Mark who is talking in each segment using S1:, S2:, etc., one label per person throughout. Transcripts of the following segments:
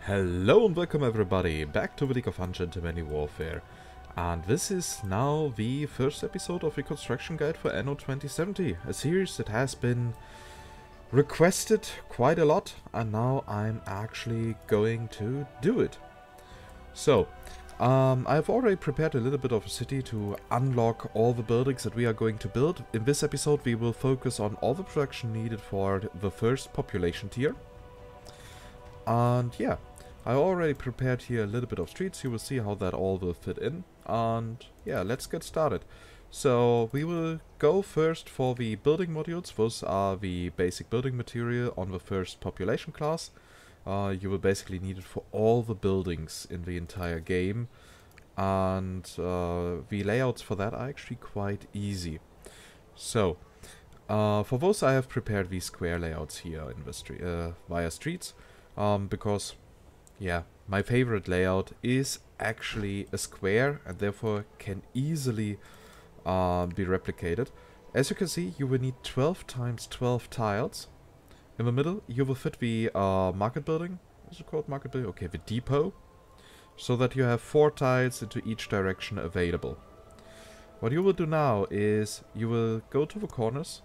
S1: Hello and welcome everybody back to the League of Ungentlemanly Warfare, and this is now the first episode of the construction guide for Anno 2070, a series that has been requested quite a lot, and now I'm actually going to do it. So, I've already prepared a little bit of a city to unlock all the buildings that we are going to build. In this episode we will focus on all the production needed for the first population tier. And yeah, I already prepared here a little bit of streets. You will see how that all will fit in. And yeah, let's get started. So we will go first for the building modules. Those are the basic building material on the first population class. You will basically need it for all the buildings in the entire game. And the layouts for that are actually quite easy. So for those I have prepared these square layouts here in the via streets. Because, yeah, my favorite layout is actually a square and therefore can easily be replicated. As you can see, you will need 12 times 12 tiles. In the middle, you will fit the market building. Is it called market building? Okay, the depot. So that you have 4 tiles into each direction available. What you will do now is you will go to the corners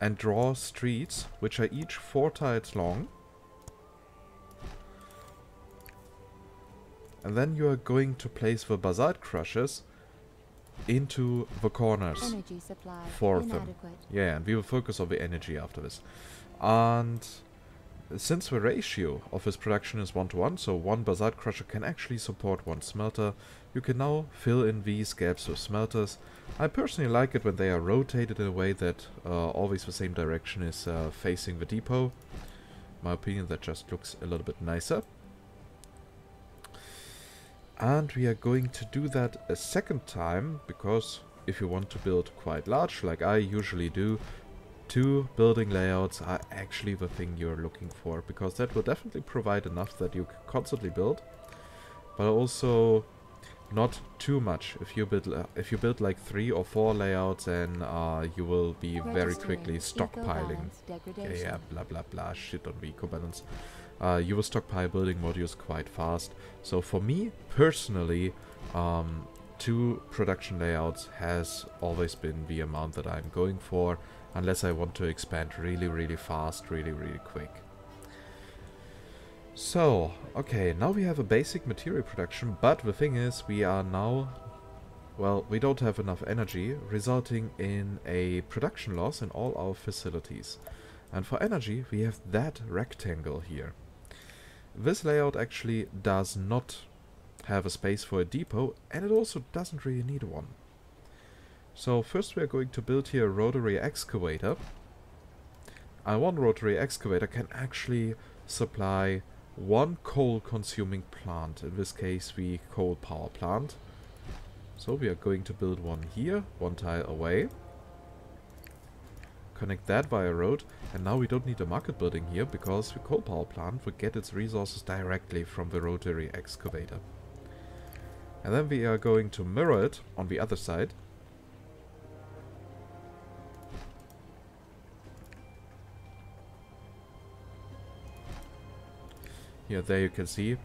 S1: and draw streets, which are each 4 tiles long. And then you are going to place the basalt crushers into the corners.
S2: Energy supply
S1: 4 of them.
S2: inadequate.
S1: Yeah, and we will focus on the energy after this. And since the ratio of this production is 1:1, so 1 basalt crusher can actually support 1 smelter, you can now fill in these gaps with smelters. I personally like it when they are rotated in a way that always the same direction is facing the depot. In my opinion, that just looks a little bit nicer. And we are going to do that a second time, because if you want to build quite large, like I usually do, 2 building layouts are actually the thing you're looking for, because that will definitely provide enough that you can constantly build, but also not too much. If you build like 3 or 4 layouts, then you will be very quickly stockpiling. Yeah, blah blah blah, shit on the eco balance. You will stockpile building modules quite fast. So for me, personally, 2 production layouts has always been the amount that I'm going for, unless I want to expand really fast, really quick. So, okay, now we have a basic material production, but the thing is, we are now, well, we don't have enough energy, resulting in a production loss in all our facilities. And for energy, we have that rectangle here. This layout actually does not have a space for a depot, and it also doesn't really need one. So first we are going to build here a rotary excavator. And 1 rotary excavator can actually supply 1 coal consuming plant, in this case the coal power plant. So we are going to build one here, 1 tile away. Connect that via road, and now we don't need a market building here, because the coal power plant will get its resources directly from the rotary excavator. And then we are going to mirror it on the other side. Here, there you can see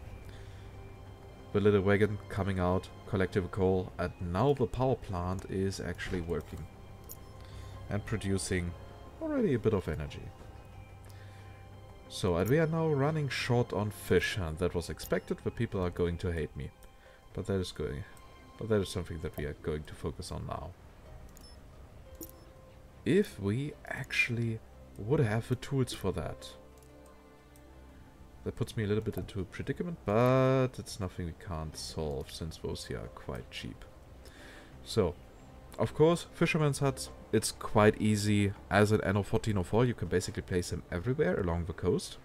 S1: the little wagon coming out, collecting the coal, and now the power plant is actually working and producing already a bit of energy. So, and we are now running short on fish, and that was expected. The people are going to hate me, but that is something that we are going to focus on now. If we actually would have the tools for that. That puts me a little bit into a predicament, but it's nothing we can't solve, since those here are quite cheap. So, of course, fishermen's huts, it's quite easy. As in Anno 1404, you can basically place them everywhere along the coast.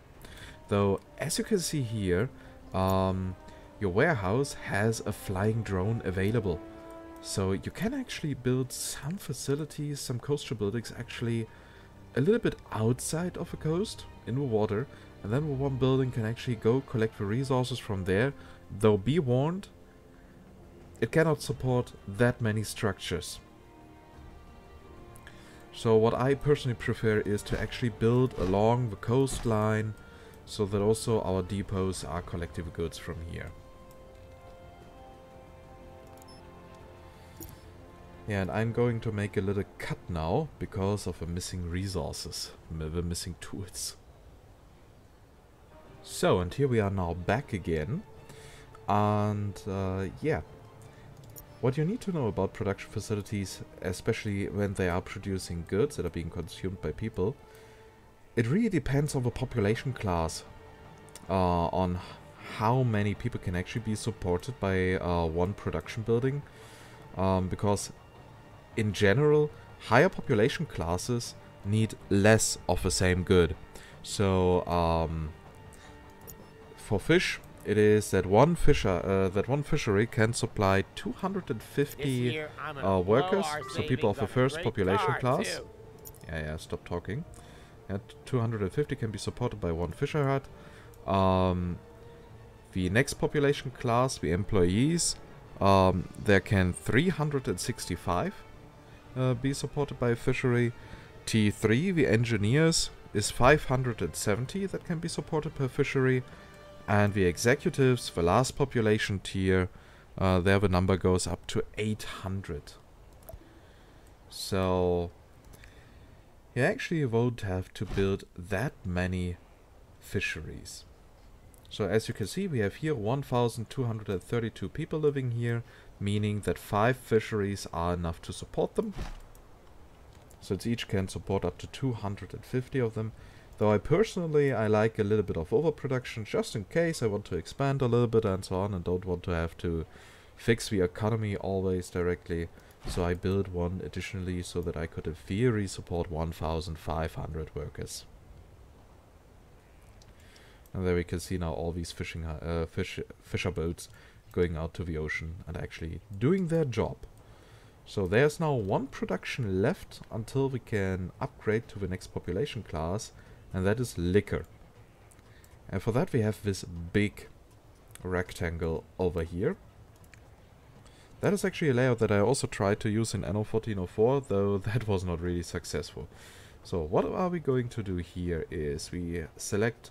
S1: Though, as you can see here, your warehouse has a flying drone available. So you can actually build some facilities, some coastal buildings actually a little bit outside of the coast, in the water. And then one building can actually go collect the resources from there. Though be warned, it cannot support that many structures. So what I personally prefer is to actually build along the coastline, so that also our depots are collecting goods from here. Yeah, and I'm going to make a little cut now because of the missing resources, the missing tools. So, and here we are now back again. And yeah, what you need to know about production facilities, especially when they are producing goods that are being consumed by people, it really depends on the population class, on how many people can actually be supported by one production building, because in general, higher population classes need less of the same good. So for fish, it is that one fishery can supply 250 workers, so people of the first population class. Yeah, stop talking. At 250 can be supported by one fisher hut. The next population class, the employees, there can 365 be supported by a fishery. T3, the engineers, is 570 that can be supported per fishery. And the executives, the last population tier, there the number goes up to 800. So you actually won't have to build that many fisheries. So as you can see, we have here 1,232 people living here, meaning that 5 fisheries are enough to support them. So each can support up to 250 of them. Though I like a little bit of overproduction, just in case I want to expand a little bit and so on, and don't want to have to fix the economy always directly. So I built one additionally so that I could in theory support 1,500 workers. And there we can see now all these fisher boats going out to the ocean and actually doing their job. So there's now one production left until we can upgrade to the next population class, and that is liquor. And for that we have this big rectangle over here. That is actually a layout that I also tried to use in Anno 1404, though that was not really successful. So what are we going to do here is we select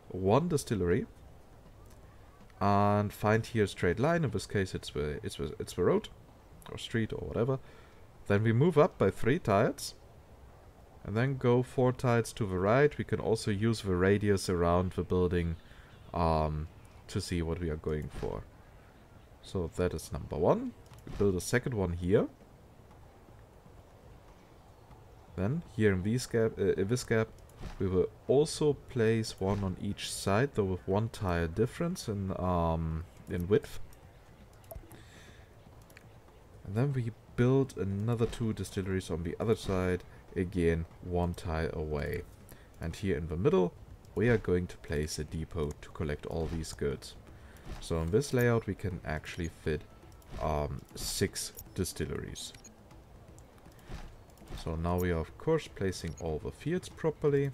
S1: one distillery and find here a straight line. In this case it's the road or street or whatever. Then we move up by 3 tiles and then go 4 tiles to the right. We can also use the radius around the building to see what we are going for. So that is number 1. We build a second one here. Then here in this gap we will also place one on each side, though with 1 tile difference in width. And then we build another 2 distilleries on the other side, again 1 tile away. And here in the middle we are going to place a depot to collect all these goods. So in this layout we can actually fit 6 distilleries. So now we are of course placing all the fields properly.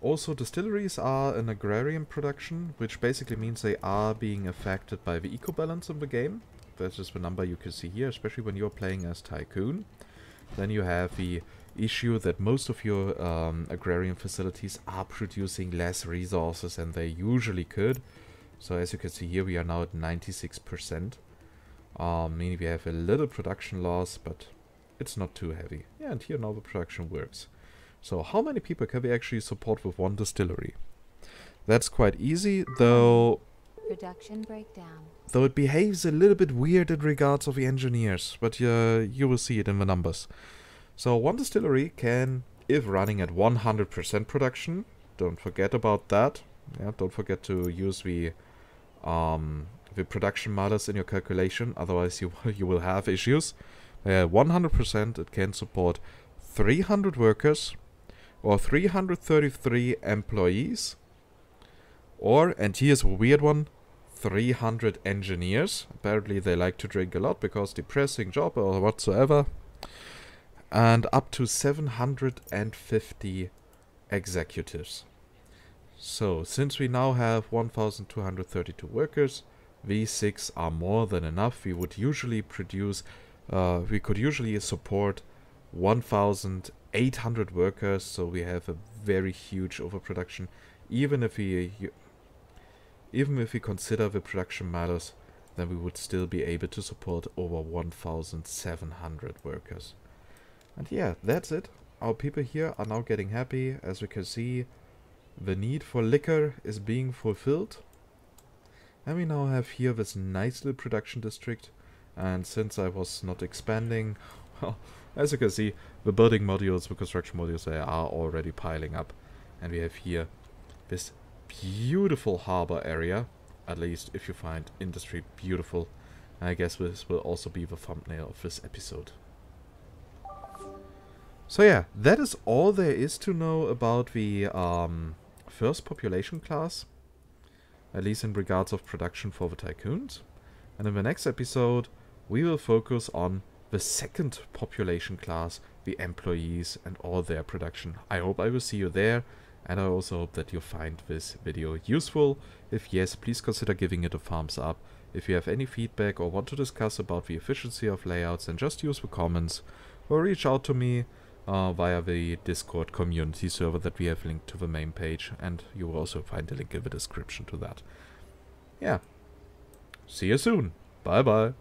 S1: Also, distilleries are an agrarian production, which basically means they are being affected by the eco-balance of the game. That's just the number you can see here, especially when you're playing as Tycoon. Then you have the issue that most of your agrarian facilities are producing less resources than they usually could. So as you can see here, we are now at 96%. Meaning we have a little production loss, but it's not too heavy. Yeah, and here now the production works. So how many people can we actually support with one distillery? That's quite easy, though
S2: production breakdown.
S1: Though it behaves a little bit weird in regards of the engineers, but you will see it in the numbers. So one distillery can, if running at 100% production, don't forget about that. Yeah, don't forget to use the production models in your calculation, otherwise you will have issues. 100% it can support 300 workers or 333 employees, or, and here's a weird one, 300 engineers. Apparently they like to drink a lot because depressing job or whatsoever. And up to 750 executives. So, since we now have 1,232 workers, these 6 are more than enough. We would usually produce We could usually support 1,800 workers, so we have a very huge overproduction. Even if we consider the production matters, then we would still be able to support over 1,700 workers. And yeah, that's it. Our people here are now getting happy. As we can see, the need for liquor is being fulfilled. And we now have here this nice little production district. And since I was not expanding, well, as you can see, the building modules, the construction modules, they are already piling up. And we have here this beautiful harbor area. At least if you find industry beautiful. And I guess this will also be the thumbnail of this episode. So yeah, that is all there is to know about the first population class. At least in regards of production for the Tycoons. And in the next episode, we will focus on the second population class, the employees and all their production. I hope I will see you there, and I also hope that you find this video useful. If yes, please consider giving it a thumbs up. If you have any feedback or want to discuss about the efficiency of layouts, then just use the comments or reach out to me via the Discord community server that we have linked to the main page, and you will also find a link in the description to that. Yeah. See you soon. Bye bye.